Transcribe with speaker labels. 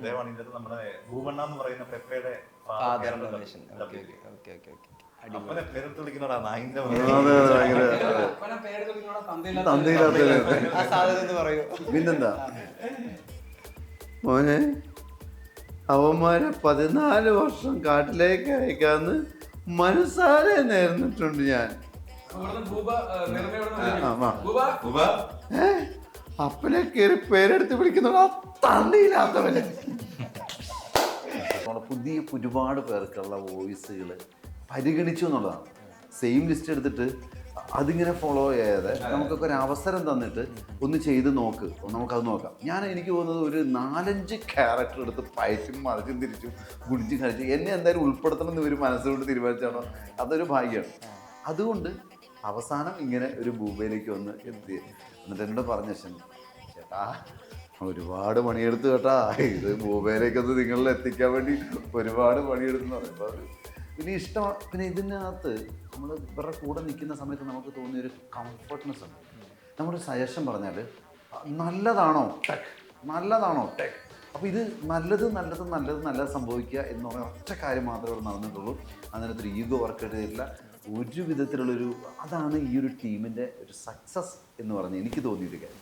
Speaker 1: ഇദ്ദേഹമാണ് ഇതിനകത്ത് നമ്മുടെ ഭൂവണ്ണ എന്ന് പറയുന്ന പെപ്പയുടെ അപ്പനെ പേരെടുത്ത് വിളിക്കുന്നോടാ നായിന്റെ
Speaker 2: പിന്നെന്താ മോനെ അവന്മാരെ 14 വർഷം കാട്ടിലേക്ക് അയക്കാന്ന് മനസ്സാലെ നേർന്നിട്ടുണ്ട് ഞാൻ. അപ്പനെ കയറി പേരെടുത്ത് വിളിക്കുന്നോടാ തള്ളിയില്ലാത്തവന്. പുതിയ ഒരുപാട് പേർക്കുള്ള വോയിസുകൾ പരിഗണിച്ചു എന്നുള്ളതാണ്. സെയിം ലിസ്റ്റ് എടുത്തിട്ട് അതിങ്ങനെ ഫോളോ ചെയ്യാതെ നമുക്കൊക്കെ ഒരു അവസരം തന്നിട്ട് ഒന്ന് ചെയ്ത് നോക്ക്, നമുക്കത് നോക്കാം. എനിക്ക് തോന്നുന്നത് ഒരു 4-5 ക്യാരക്ടർ എടുത്ത് പയറ്റും മറിച്ചും തിരിച്ചും ഗുണിച്ചും കളിച്ച് എന്നെ എന്തായാലും ഉൾപ്പെടുത്തണം എന്ന് ഒരു മനസ്സുകൊണ്ട് തീരുമാനിച്ചാണോ അതൊരു ഭാഗ്യമാണ്. അതുകൊണ്ട് അവസാനം ഇങ്ങനെ ഒരു ഭൂമിയിലേക്ക് വന്ന് എത്തി. എന്നിട്ട് എന്നോട് പറഞ്ഞ ചേട്ടാ ഒരുപാട് പണിയെടുത്തു കേട്ടാ, ഇത് ഭൂമിയിലേക്കൊന്ന് നിങ്ങളിൽ എത്തിക്കാൻ വേണ്ടി ഒരുപാട് പണിയെടുത്തെന്ന് പറയുമ്പോൾ അത് വലിയ ഇഷ്ടമാണ്. പിന്നെ ഇതിനകത്ത് നമ്മൾ ഇവരുടെ കൂടെ നിൽക്കുന്ന സമയത്ത് നമുക്ക് തോന്നിയൊരു കംഫർട്ട്നെസ് ഉണ്ട്. നമ്മുടെ സജഷൻ പറഞ്ഞാൽ നല്ലതാണോ ടെക്, നല്ലതാണോ ടെക്. അപ്പോൾ ഇത് നല്ലത് സംഭവിക്കുക എന്ന് പറയുന്ന ഒറ്റ കാര്യം മാത്രമേ ഇവിടെ നടന്നിട്ടുള്ളൂ. അതിനകത്തൊരു ഈഗോ വർക്കൗട്ട് ചെയ്തിട്ടില്ല ഒരു വിധത്തിലുള്ളൊരു. അതാണ് ഈ ഒരു ടീമിൻ്റെ ഒരു സക്സസ് എന്ന് പറഞ്ഞ് എനിക്ക് തോന്നിയൊരു കാര്യം.